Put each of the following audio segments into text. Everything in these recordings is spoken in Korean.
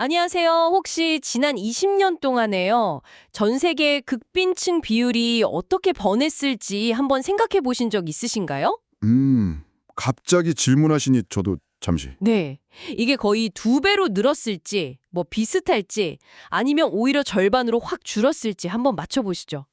안녕하세요. 혹시 지난 20년 동안에요, 전 세계 극빈층 비율이 어떻게 변했을지 한번 생각해 보신 적 있으신가요? 갑자기 질문하시니 저도 잠시. 네. 이게 거의 두 배로 늘었을지, 뭐 비슷할지, 아니면 오히려 절반으로 확 줄었을지 한번 맞춰보시죠.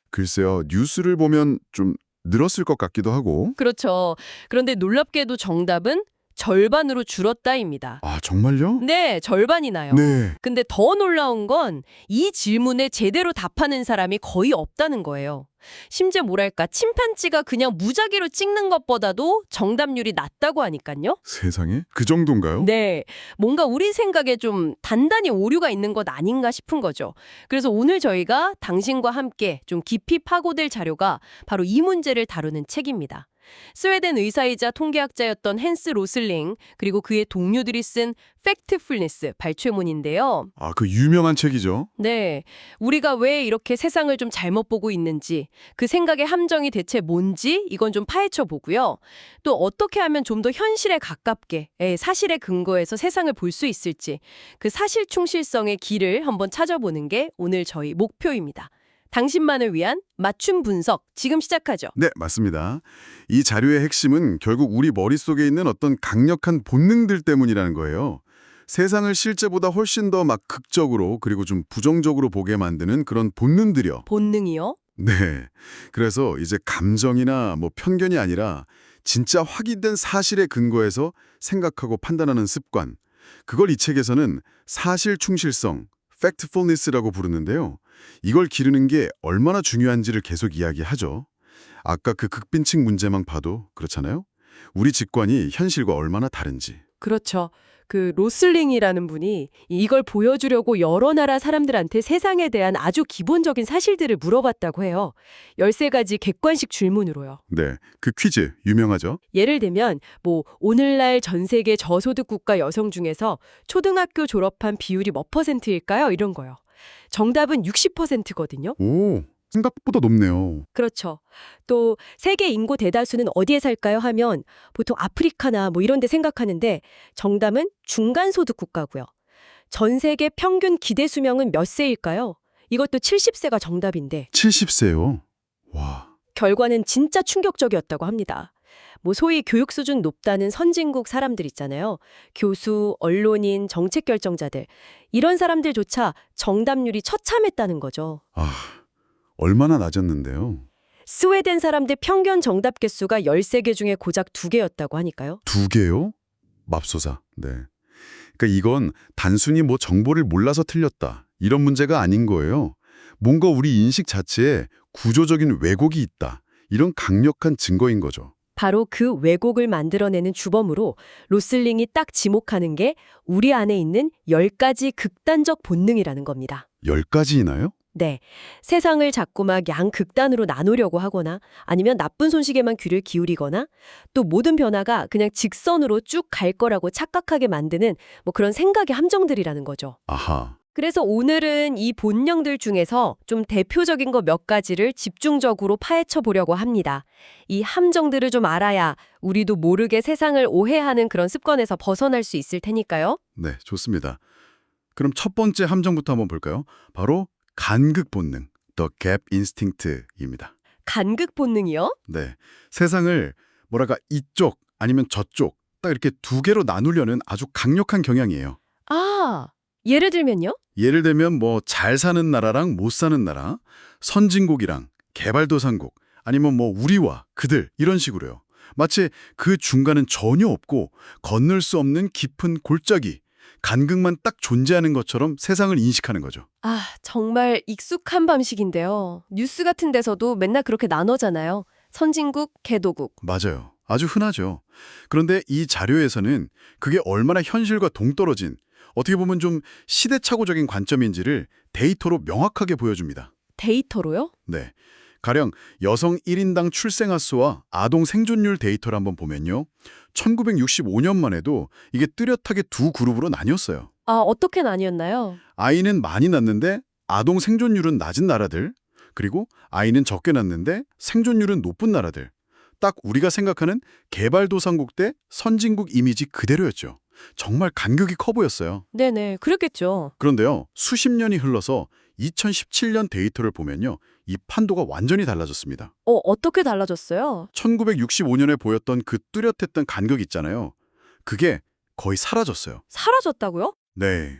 글쎄요, 뉴스를 보면 좀 늘었을 것 같기도 하고. 그렇죠. 그런데 놀랍게도 정답은 절반으로 줄었다입니다. 아, 정말요? 네, 절반이 나요. 네. 근데 더 놀라운 건 이 질문에 제대로 답하는 사람이 거의 없다는 거예요. 심지어 뭐랄까, 침판지가 그냥 무작위로 찍는 것보다도 정답률이 낮다고 하니까요. 세상에? 그 정도인가요? 네, 뭔가 우리 생각에 좀 단단히 오류가 있는 것 아닌가 싶은 거죠. 그래서 오늘 저희가 당신과 함께 좀 깊이 파고들 자료가 바로 이 문제를 다루는 책입니다. 스웨덴 의사이자 통계학자였던 헨스 로슬링, 그리고 그의 동료들이 쓴 팩트풀니스 발췌문인데요. 아, 그 유명한 책이죠. 네, 우리가 왜 이렇게 세상을 좀 잘못 보고 있는지, 그 생각의 함정이 대체 뭔지 이건 좀 파헤쳐 보고요. 또 어떻게 하면 좀 더 현실에 가깝게, 사실에 근거해서 세상을 볼 수 있을지, 그 사실 충실성의 길을 한번 찾아보는 게 오늘 저희 목표입니다. 당신만을 위한 맞춤 분석, 지금 시작하죠. 네, 맞습니다. 이 자료의 핵심은 결국 우리 머릿속에 있는 어떤 강력한 본능들 때문이라는 거예요. 세상을 실제보다 훨씬 더 막 극적으로 그리고 좀 부정적으로 보게 만드는 그런 본능들이요. 본능이요? 네. 그래서 이제 감정이나 뭐 편견이 아니라 진짜 확인된 사실에 근거해서 생각하고 판단하는 습관. 그걸 이 책에서는 사실 충실성, factfulness라고 부르는데요. 이걸 기르는 게 얼마나 중요한지를 계속 이야기하죠. 아까 그 극빈층 문제만 봐도 그렇잖아요. 우리 직관이 현실과 얼마나 다른지. 그렇죠. 그 로슬링이라는 분이 이걸 보여주려고 여러 나라 사람들한테 세상에 대한 아주 기본적인 사실들을 물어봤다고 해요. 13가지 객관식 질문으로요. 네, 그 퀴즈 유명하죠? 예를 들면 뭐 오늘날 전 세계 저소득 국가 여성 중에서 초등학교 졸업한 비율이 몇 퍼센트일까요? 이런 거요. 정답은 60%거든요. 오, 생각보다 높네요. 그렇죠. 또 세계 인구 대다수는 어디에 살까요? 하면 보통 아프리카나 뭐 이런 데 생각하는데 정답은 중간소득 국가고요. 전 세계 평균 기대 수명은 몇 세일까요? 이것도 70세가 정답인데 70세요. 와, 결과는 진짜 충격적이었다고 합니다. 뭐 소위 교육 수준 높다는 선진국 사람들 있잖아요. 교수, 언론인, 정책 결정자들. 이런 사람들조차 정답률이 처참했다는 거죠. 아, 얼마나 낮았는데요. 스웨덴 사람들 평균 정답 개수가 13개 중에 고작 2개였다고 하니까요. 2개요? 맙소사. 네. 그러니까 이건 단순히 뭐 정보를 몰라서 틀렸다. 이런 문제가 아닌 거예요. 뭔가 우리 인식 자체에 구조적인 왜곡이 있다. 이런 강력한 증거인 거죠. 바로 그 왜곡을 만들어내는 주범으로 로슬링이 딱 지목하는 게 우리 안에 있는 10가지 극단적 본능이라는 겁니다. 10가지이나요? 네, 세상을 자꾸 막 양극단으로 나누려고 하거나 아니면 나쁜 소식에만 귀를 기울이거나 또 모든 변화가 그냥 직선으로 쭉 갈 거라고 착각하게 만드는 뭐 그런 생각의 함정들이라는 거죠. 아하. 그래서 오늘은 이 본능들 중에서 좀 대표적인 거 몇 가지를 집중적으로 파헤쳐 보려고 합니다. 이 함정들을 좀 알아야 우리도 모르게 세상을 오해하는 그런 습관에서 벗어날 수 있을 테니까요. 네, 좋습니다. 그럼 첫 번째 함정부터 한번 볼까요? 바로 간극 본능, the gap instinct입니다. 간극 본능이요? 네, 세상을 뭐랄까 이쪽 아니면 저쪽 딱 이렇게 2개로 나누려는 아주 강력한 경향이에요. 아, 예를 들면요? 예를 들면 뭐 잘 사는 나라랑 못 사는 나라, 선진국이랑 개발도상국, 아니면 뭐 우리와 그들 이런 식으로요. 마치 그 중간은 전혀 없고 건널 수 없는 깊은 골짜기, 간극만 딱 존재하는 것처럼 세상을 인식하는 거죠. 아, 정말 익숙한 방식인데요. 뉴스 같은 데서도 맨날 그렇게 나눠잖아요. 선진국, 개도국. 맞아요. 아주 흔하죠. 그런데 이 자료에서는 그게 얼마나 현실과 동떨어진 어떻게 보면 좀 시대착오적인 관점인지를 데이터로 명확하게 보여줍니다. 데이터로요? 네. 가령 여성 1인당 출생아 수와 아동 생존율 데이터를 한번 보면요. 1965년만 해도 이게 뚜렷하게 두 그룹으로 나뉘었어요. 아, 어떻게 나뉘었나요? 아이는 많이 낳는데 아동 생존율은 낮은 나라들, 그리고 아이는 적게 낳는데 생존율은 높은 나라들. 딱 우리가 생각하는 개발도상국 대 선진국 이미지 그대로였죠. 정말 간극이 커 보였어요. 네네, 그랬겠죠. 그런데요, 수십 년이 흘러서 2017년 데이터를 보면요, 이 판도가 완전히 달라졌습니다. 어떻게 달라졌어요? 1965년에 보였던 그 뚜렷했던 간극 있잖아요. 그게 거의 사라졌어요. 사라졌다고요? 네.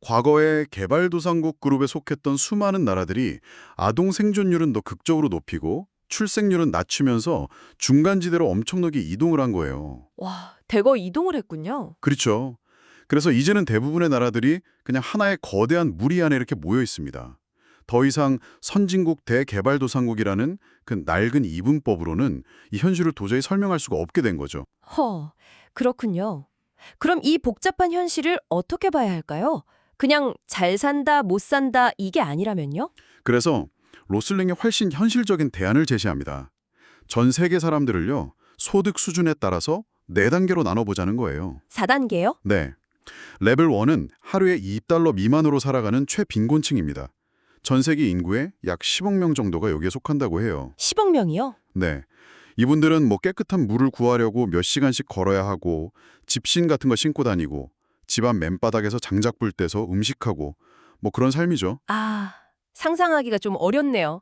과거에 개발도상국 그룹에 속했던 수많은 나라들이 아동 생존율은 더 극적으로 높이고 출생률은 낮추면서 중간지대로 엄청나게 이동을 한 거예요. 와, 대거 이동을 했군요. 그렇죠. 그래서 이제는 대부분의 나라들이 그냥 하나의 거대한 무리 안에 이렇게 모여 있습니다. 더 이상 선진국 대개발도상국이라는 그 낡은 이분법으로는 이 현실을 도저히 설명할 수가 없게 된 거죠. 그렇군요. 그럼 이 복잡한 현실을 어떻게 봐야 할까요? 그냥 잘 산다, 못 산다 이게 아니라면요? 그래서 로슬링이 훨씬 현실적인 대안을 제시합니다. 전 세계 사람들을요, 소득 수준에 따라서 4단계로 나눠보자는 거예요. 4단계요? 네. 레벨 1은 하루에 $2 미만으로 살아가는 최빈곤층입니다. 전 세계 인구의 약 10억 명 정도가 여기에 속한다고 해요. 10억 명이요? 네. 이분들은 뭐 깨끗한 물을 구하려고 몇 시간씩 걸어야 하고 집신 같은 거 신고 다니고 집안 맨바닥에서 장작불 떼서 음식하고 뭐 그런 삶이죠. 상상하기가 좀 어렵네요.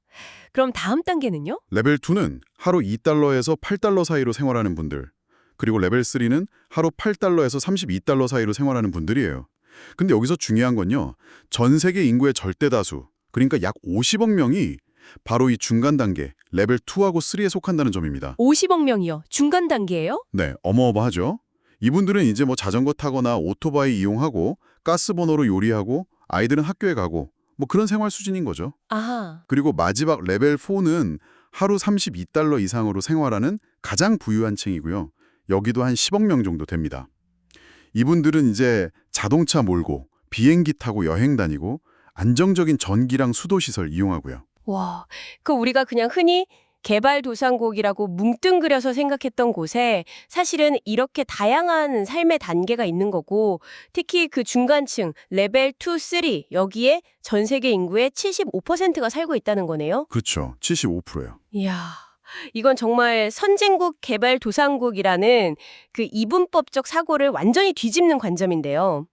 그럼 다음 단계는요? 레벨 2는 하루 $2에서 $8 사이로 생활하는 분들. 그리고 레벨 3는 하루 $8에서 $32 사이로 생활하는 분들이에요. 근데 여기서 중요한 건요. 전 세계 인구의 절대 다수, 그러니까 약 50억 명이 바로 이 중간 단계, 레벨 2하고 3에 속한다는 점입니다. 50억 명이요? 중간 단계예요? 네, 어마어마하죠. 이분들은 이제 뭐 자전거 타거나 오토바이 이용하고 가스버너로 요리하고 아이들은 학교에 가고 뭐 그런 생활 수준인 거죠. 그리고 마지막 레벨 4는 하루 $32 이상으로 생활하는 가장 부유한 층이고요. 여기도 한 10억 명 정도 됩니다. 이분들은 이제 자동차 몰고 비행기 타고 여행 다니고 안정적인 전기랑 수도시설 이용하고요. 와, 우리가 그냥 흔히 개발도상국이라고 뭉뚱그려서 생각했던 곳에 사실은 이렇게 다양한 삶의 단계가 있는 거고, 특히 그 중간층 레벨 2, 3 여기에 전 세계 인구의 75%가 살고 있다는 거네요. 그렇죠. 75%예요. 이야, 이건 정말 선진국 개발도상국이라는 그 이분법적 사고를 완전히 뒤집는 관점인데요.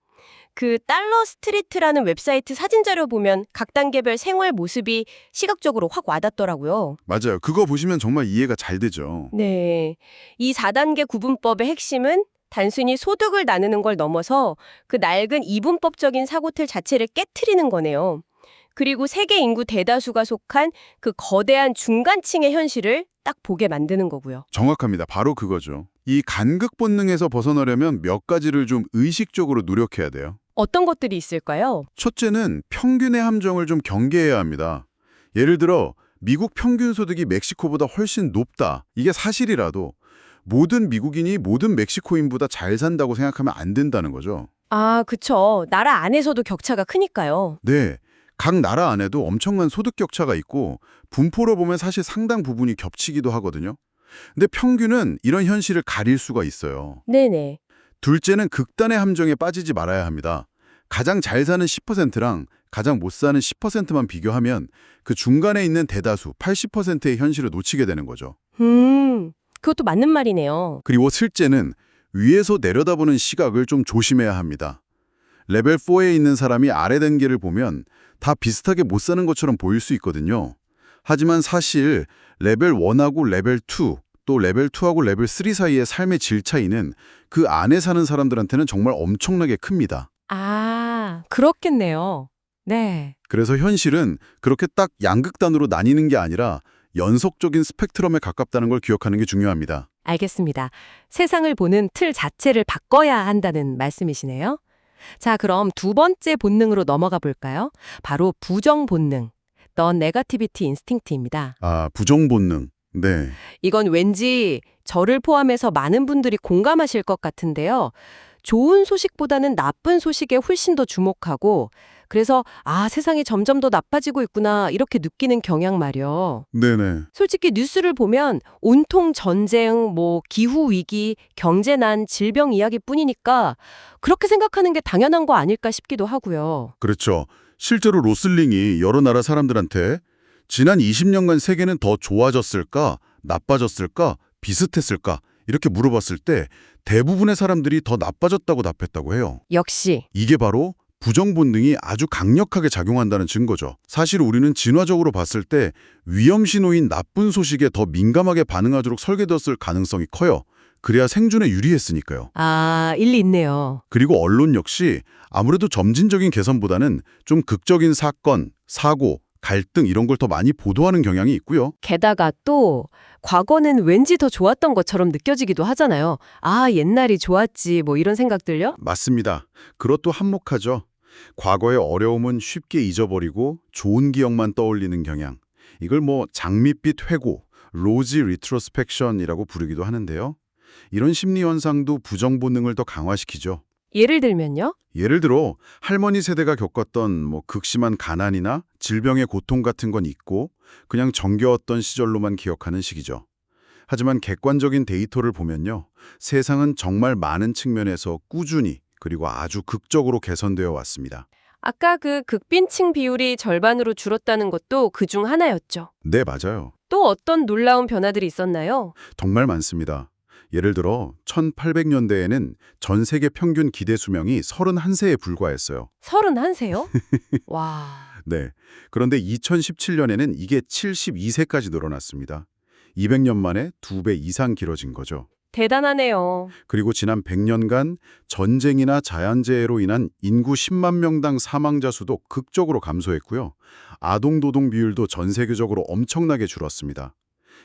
그 달러 스트리트라는 웹사이트 사진자료 보면 각 단계별 생활 모습이 시각적으로 확 와닿더라고요. 맞아요. 그거 보시면 정말 이해가 잘 되죠. 네. 이 4단계 구분법의 핵심은 단순히 소득을 나누는 걸 넘어서 그 낡은 이분법적인 사고틀 자체를 깨트리는 거네요. 그리고 세계 인구 대다수가 속한 그 거대한 중간층의 현실을 딱 보게 만드는 거고요. 정확합니다. 바로 그거죠. 이 간극 본능에서 벗어나려면 몇 가지를 좀 의식적으로 노력해야 돼요. 어떤 것들이 있을까요? 첫째는 평균의 함정을 좀 경계해야 합니다. 예를 들어 미국 평균 소득이 멕시코보다 훨씬 높다. 이게 사실이라도 모든 미국인이 모든 멕시코인보다 잘 산다고 생각하면 안 된다는 거죠. 그쵸. 나라 안에서도 격차가 크니까요. 네, 각 나라 안에도 엄청난 소득 격차가 있고 분포로 보면 사실 상당 부분이 겹치기도 하거든요. 근데 평균은 이런 현실을 가릴 수가 있어요. 네네. 둘째는 극단의 함정에 빠지지 말아야 합니다. 가장 잘 사는 10%랑 가장 못 사는 10%만 비교하면 그 중간에 있는 대다수 80%의 현실을 놓치게 되는 거죠. 그것도 맞는 말이네요. 그리고 셋째는 위에서 내려다보는 시각을 좀 조심해야 합니다. 레벨 4에 있는 사람이 아래 단계를 보면 다 비슷하게 못 사는 것처럼 보일 수 있거든요. 하지만 사실 레벨 1하고 레벨 2, 또 레벨 2하고 레벨 3 사이의 삶의 질 차이는 그 안에 사는 사람들한테는 정말 엄청나게 큽니다. 그렇겠네요. 네. 그래서 현실은 그렇게 딱 양극단으로 나뉘는 게 아니라 연속적인 스펙트럼에 가깝다는 걸 기억하는 게 중요합니다. 알겠습니다. 세상을 보는 틀 자체를 바꿔야 한다는 말씀이시네요. 자, 그럼 두 번째 본능으로 넘어가 볼까요? 바로 부정 본능, 넌 네거티비티 인스팅트입니다. 부정 본능. 네. 이건 왠지 저를 포함해서 많은 분들이 공감하실 것 같은데요. 좋은 소식보다는 나쁜 소식에 훨씬 더 주목하고, 그래서 세상이 점점 더 나빠지고 있구나 이렇게 느끼는 경향 말이요. 네네. 솔직히 뉴스를 보면 온통 전쟁, 기후위기, 경제난, 질병 이야기뿐이니까 그렇게 생각하는 게 당연한 거 아닐까 싶기도 하고요. 그렇죠. 실제로 로슬링이 여러 나라 사람들한테 지난 20년간 세계는 더 좋아졌을까, 나빠졌을까, 비슷했을까 이렇게 물어봤을 때 대부분의 사람들이 더 나빠졌다고 답했다고 해요. 역시. 이게 바로 부정 본능이 아주 강력하게 작용한다는 증거죠. 사실 우리는 진화적으로 봤을 때 위험 신호인 나쁜 소식에 더 민감하게 반응하도록 설계되었을 가능성이 커요. 그래야 생존에 유리했으니까요. 아, 일리 있네요. 그리고 언론 역시 아무래도 점진적인 개선보다는 좀 극적인 사건, 사고, 갈등 이런 걸 더 많이 보도하는 경향이 있고요. 게다가 또 과거는 왠지 더 좋았던 것처럼 느껴지기도 하잖아요. 아, 옛날이 좋았지 뭐 이런 생각들요? 맞습니다. 그것도 한몫하죠. 과거의 어려움은 쉽게 잊어버리고 좋은 기억만 떠올리는 경향. 이걸 뭐 장밋빛 회고, 로지 리트로스펙션이라고 부르기도 하는데요. 이런 심리 현상도 부정 본능을 더 강화시키죠. 예를 들면요? 예를 들어 할머니 세대가 겪었던 뭐 극심한 가난이나 질병의 고통 같은 건 잊고 그냥 정겨웠던 시절로만 기억하는 시기죠. 하지만 객관적인 데이터를 보면요. 세상은 정말 많은 측면에서 꾸준히 그리고 아주 극적으로 개선되어 왔습니다. 아까 그 극빈층 비율이 절반으로 줄었다는 것도 그중 하나였죠. 네, 맞아요. 또 어떤 놀라운 변화들이 있었나요? 정말 많습니다. 예를 들어 1800년대에는 전 세계 평균 기대 수명이 31세에 불과했어요. 31세요? 와, 네. 그런데 2017년에는 이게 72세까지 늘어났습니다. 200년 만에 2배 이상 길어진 거죠. 대단하네요. 그리고 지난 100년간 전쟁이나 자연재해로 인한 인구 10만 명당 사망자 수도 극적으로 감소했고요. 아동노동 비율도 전 세계적으로 엄청나게 줄었습니다.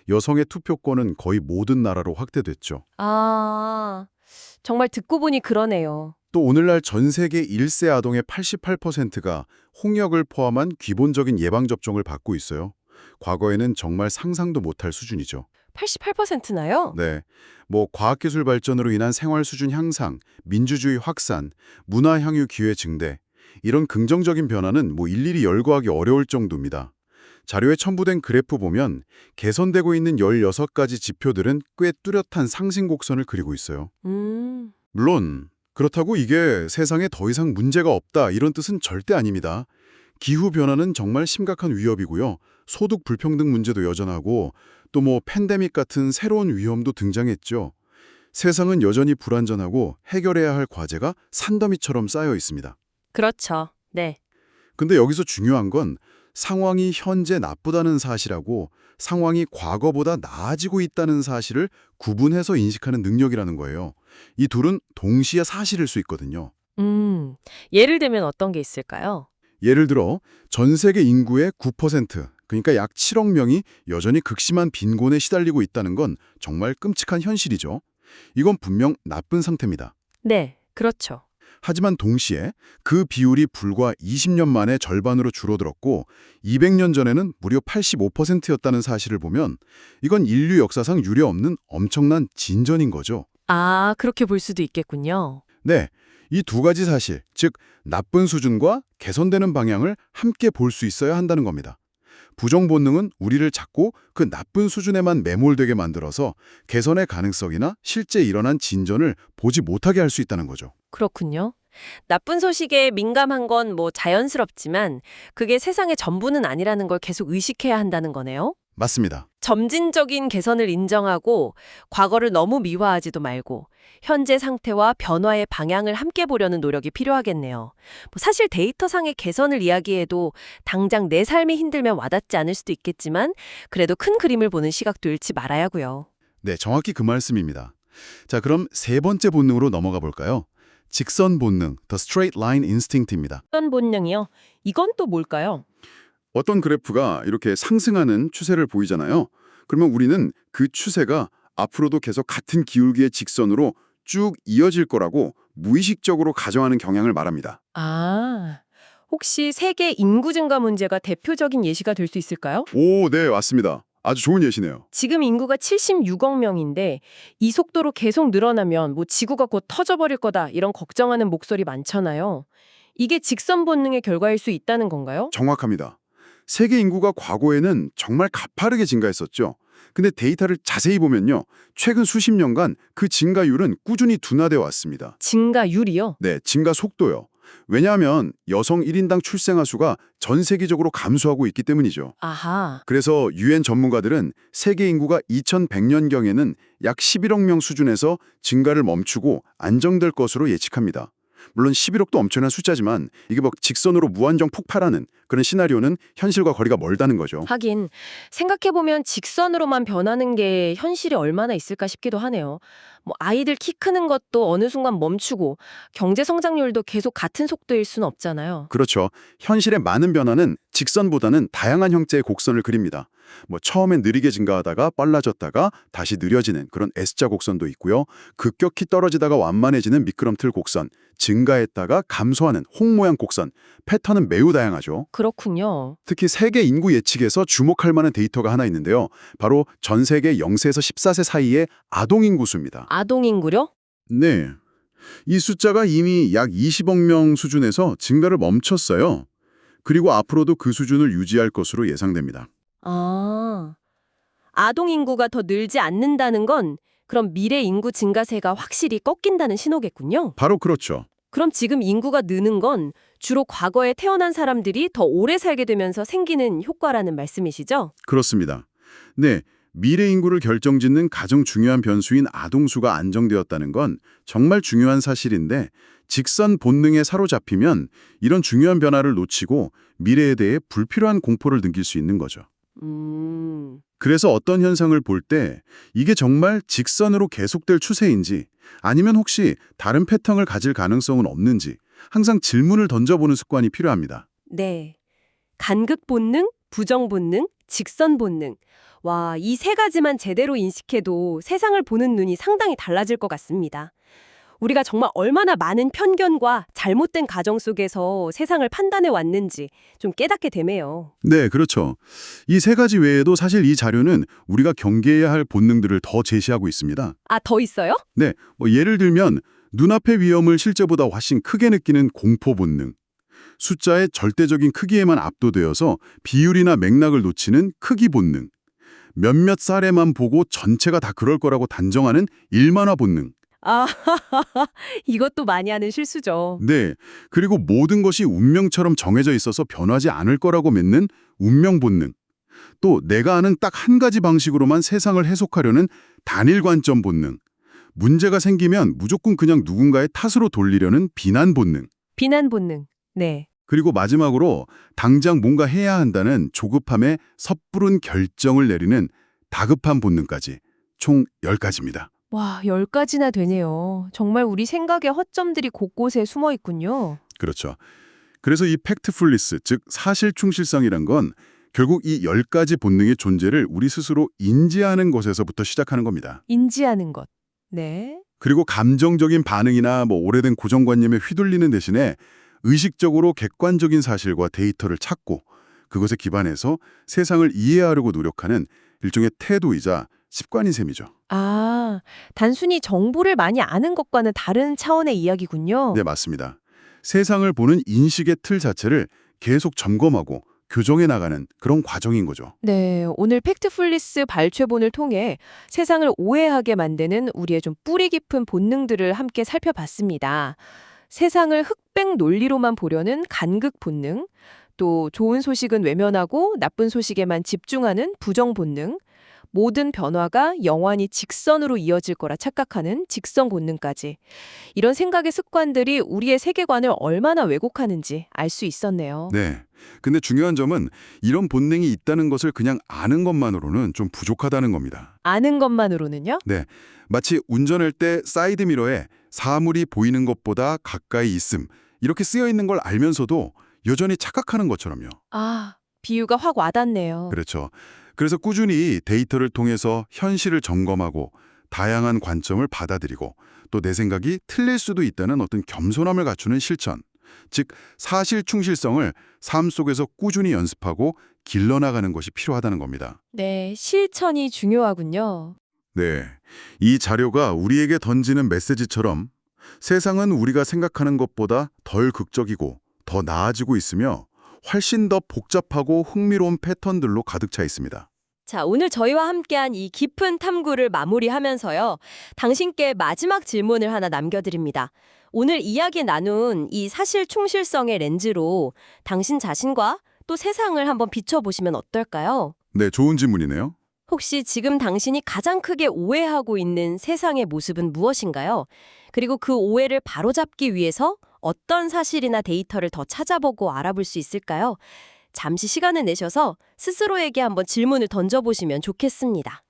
여성의 투표권은 거의 모든 나라로 확대됐죠. 아, 정말 듣고 보니 그러네요. 또 오늘날 전 세계 1세 아동의 88%가 홍역을 포함한 기본적인 예방접종을 받고 있어요. 과거에는 정말 상상도 못할 수준이죠. 88%나요? 네, 뭐 과학기술 발전으로 인한 생활 수준 향상, 민주주의 확산, 문화 향유 기회 증대 이런 긍정적인 변화는 뭐 일일이 열거하기 어려울 정도입니다. 자료에 첨부된 그래프 보면 개선되고 있는 16가지 지표들은 꽤 뚜렷한 상승 곡선을 그리고 있어요. 물론 그렇다고 이게 세상에 더 이상 문제가 없다 이런 뜻은 절대 아닙니다. 기후변화는 정말 심각한 위협이고요. 소득 불평등 문제도 여전하고 또 뭐 팬데믹 같은 새로운 위험도 등장했죠. 세상은 여전히 불완전하고 해결해야 할 과제가 산더미처럼 쌓여 있습니다. 그렇죠. 네. 근데 여기서 중요한 건 상황이 현재 나쁘다는 사실하고 상황이 과거보다 나아지고 있다는 사실을 구분해서 인식하는 능력이라는 거예요. 이 둘은 동시에 사실일 수 있거든요. 예를 들면 어떤 게 있을까요? 예를 들어 전 세계 인구의 9%, 그러니까 약 7억 명이 여전히 극심한 빈곤에 시달리고 있다는 건 정말 끔찍한 현실이죠. 이건 분명 나쁜 상태입니다. 네, 그렇죠. 하지만 동시에 그 비율이 불과 20년 만에 절반으로 줄어들었고 200년 전에는 무려 85%였다는 사실을 보면 이건 인류 역사상 유례없는 엄청난 진전인 거죠. 아, 그렇게 볼 수도 있겠군요. 네, 이 두 가지 사실, 즉 나쁜 수준과 개선되는 방향을 함께 볼 수 있어야 한다는 겁니다. 부정 본능은 우리를 자꾸 그 나쁜 수준에만 매몰되게 만들어서 개선의 가능성이나 실제 일어난 진전을 보지 못하게 할 수 있다는 거죠. 그렇군요. 나쁜 소식에 민감한 건 뭐 자연스럽지만 그게 세상의 전부는 아니라는 걸 계속 의식해야 한다는 거네요. 맞습니다. 점진적인 개선을 인정하고 과거를 너무 미화하지도 말고 현재 상태와 변화의 방향을 함께 보려는 노력이 필요하겠네요. 뭐 사실 데이터상의 개선을 이야기해도 당장 내 삶이 힘들면 와닿지 않을 수도 있겠지만 그래도 큰 그림을 보는 시각도 잃지 말아야고요. 네, 정확히 그 말씀입니다. 자, 그럼 세 번째 본능으로 넘어가 볼까요? 직선 본능, The Straight Line Instinct입니다. 어떤 본능이요? 이건 또 뭘까요? 어떤 그래프가 이렇게 상승하는 추세를 보이잖아요. 그러면 우리는 그 추세가 앞으로도 계속 같은 기울기의 직선으로 쭉 이어질 거라고 무의식적으로 가정하는 경향을 말합니다. 아, 혹시 세계 인구 증가 문제가 대표적인 예시가 될 수 있을까요? 오, 네, 맞습니다. 아주 좋은 예시네요. 지금 인구가 76억 명인데 이 속도로 계속 늘어나면 뭐 지구가 곧 터져버릴 거다 이런 걱정하는 목소리 많잖아요. 이게 직선 본능의 결과일 수 있다는 건가요? 정확합니다. 세계 인구가 과거에는 정말 가파르게 증가했었죠. 근데 데이터를 자세히 보면요. 최근 수십 년간 그 증가율은 꾸준히 둔화되어 왔습니다. 증가율이요? 네, 증가 속도요. 왜냐하면 여성 1인당 출생아 수가 전 세계적으로 감소하고 있기 때문이죠. 아하. 그래서 유엔 전문가들은 세계 인구가 2100년경에는 약 11억 명 수준에서 증가를 멈추고 안정될 것으로 예측합니다. 물론 11억도 엄청난 숫자지만 이게 뭐 직선으로 무한정 폭발하는 그런 시나리오는 현실과 거리가 멀다는 거죠. 하긴 생각해보면 직선으로만 변하는 게 현실이 얼마나 있을까 싶기도 하네요. 뭐 아이들 키 크는 것도 어느 순간 멈추고 경제 성장률도 계속 같은 속도일 수는 없잖아요. 그렇죠. 현실의 많은 변화는 직선보다는 다양한 형태의 곡선을 그립니다. 뭐 처음엔 느리게 증가하다가 빨라졌다가 다시 느려지는 그런 S자 곡선도 있고요. 급격히 떨어지다가 완만해지는 미끄럼틀 곡선, 증가했다가 감소하는 홍 모양 곡선, 패턴은 매우 다양하죠. 그렇군요. 특히 세계 인구 예측에서 주목할 만한 데이터가 하나 있는데요. 바로 전 세계 0세에서 14세 사이의 아동 인구 수입니다. 아동 인구요? 네. 이 숫자가 이미 약 20억 명 수준에서 증가를 멈췄어요. 그리고 앞으로도 그 수준을 유지할 것으로 예상됩니다. 아, 아동 인구가 더 늘지 않는다는 건 그럼 미래 인구 증가세가 확실히 꺾인다는 신호겠군요. 바로 그렇죠. 그럼 지금 인구가 느는 건 주로 과거에 태어난 사람들이 더 오래 살게 되면서 생기는 효과라는 말씀이시죠? 그렇습니다. 네, 미래 인구를 결정짓는 가장 중요한 변수인 아동수가 안정되었다는 건 정말 중요한 사실인데 직선 본능에 사로잡히면 이런 중요한 변화를 놓치고 미래에 대해 불필요한 공포를 느낄 수 있는 거죠. 그래서 어떤 현상을 볼 때 이게 정말 직선으로 계속될 추세인지 아니면 혹시 다른 패턴을 가질 가능성은 없는지 항상 질문을 던져보는 습관이 필요합니다. 네. 간극 본능, 부정 본능, 직선 본능. 와, 이 세 가지만 제대로 인식해도 세상을 보는 눈이 상당히 달라질 것 같습니다. 우리가 정말 얼마나 많은 편견과 잘못된 가정 속에서 세상을 판단해 왔는지 좀 깨닫게 되네요. 네, 그렇죠. 이 세 가지 외에도 사실 이 자료는 우리가 경계해야 할 본능들을 더 제시하고 있습니다. 아, 더 있어요? 네, 뭐 예를 들면 눈앞의 위험을 실제보다 훨씬 크게 느끼는 공포 본능, 숫자의 절대적인 크기에만 압도되어서 비율이나 맥락을 놓치는 크기 본능, 몇몇 사례만 보고 전체가 다 그럴 거라고 단정하는 일만화 본능, 아, 이것도 많이 하는 실수죠. 네, 그리고 모든 것이 운명처럼 정해져 있어서 변하지 않을 거라고 믿는 운명 본능, 또 내가 아는 딱 한 가지 방식으로만 세상을 해석하려는 단일 관점 본능, 문제가 생기면 무조건 그냥 누군가의 탓으로 돌리려는 비난 본능, 비난 본능. 네. 그리고 마지막으로 당장 뭔가 해야 한다는 조급함에 섣부른 결정을 내리는 다급한 본능까지 총 10가지입니다. 와, 10가지나 되네요. 정말 우리 생각의 허점들이 곳곳에 숨어 있군요. 그렇죠. 그래서 이 팩트풀리스, 즉 사실 충실성이란 건 결국 이 10가지 본능의 존재를 우리 스스로 인지하는 것에서부터 시작하는 겁니다. 인지하는 것. 네. 그리고 감정적인 반응이나 뭐 오래된 고정관념에 휘둘리는 대신에 의식적으로 객관적인 사실과 데이터를 찾고 그것에 기반해서 세상을 이해하려고 노력하는 일종의 태도이자 습관인 셈이죠. 아, 단순히 정보를 많이 아는 것과는 다른 차원의 이야기군요. 네, 맞습니다. 세상을 보는 인식의 틀 자체를 계속 점검하고 교정해 나가는 그런 과정인 거죠. 네, 오늘 팩트풀리스 발췌본을 통해 세상을 오해하게 만드는 우리의 좀 뿌리 깊은 본능들을 함께 살펴봤습니다. 세상을 흑백 논리로만 보려는 간극 본능, 또 좋은 소식은 외면하고 나쁜 소식에만 집중하는 부정 본능, 모든 변화가 영원히 직선으로 이어질 거라 착각하는 직선 본능까지. 이런 생각의 습관들이 우리의 세계관을 얼마나 왜곡하는지 알 수 있었네요. 네. 근데 중요한 점은 이런 본능이 있다는 것을 그냥 아는 것만으로는 좀 부족하다는 겁니다. 아는 것만으로는요? 네. 마치 운전할 때 사이드미러에 사물이 보이는 것보다 가까이 있음, 이렇게 쓰여 있는 걸 알면서도 여전히 착각하는 것처럼요. 아, 비유가 확 와닿네요. 그렇죠. 그래서 꾸준히 데이터를 통해서 현실을 점검하고 다양한 관점을 받아들이고 또 내 생각이 틀릴 수도 있다는 어떤 겸손함을 갖추는 실천, 즉 사실 충실성을 삶 속에서 꾸준히 연습하고 길러나가는 것이 필요하다는 겁니다. 네, 실천이 중요하군요. 네, 이 자료가 우리에게 던지는 메시지처럼 세상은 우리가 생각하는 것보다 덜 극적이고 더 나아지고 있으며 훨씬 더 복잡하고 흥미로운 패턴들로 가득 차 있습니다. 자, 오늘 저희와 함께한 이 깊은 탐구를 마무리하면서요. 당신께 마지막 질문을 하나 남겨드립니다. 오늘 이야기 나눈 이 사실 충실성의 렌즈로 당신 자신과 또 세상을 한번 비춰보시면 어떨까요? 네, 좋은 질문이네요. 혹시 지금 당신이 가장 크게 오해하고 있는 세상의 모습은 무엇인가요? 그리고 그 오해를 바로잡기 위해서 어떤 사실이나 데이터를 더 찾아보고 알아볼 수 있을까요? 잠시 시간을 내셔서 스스로에게 한번 질문을 던져보시면 좋겠습니다.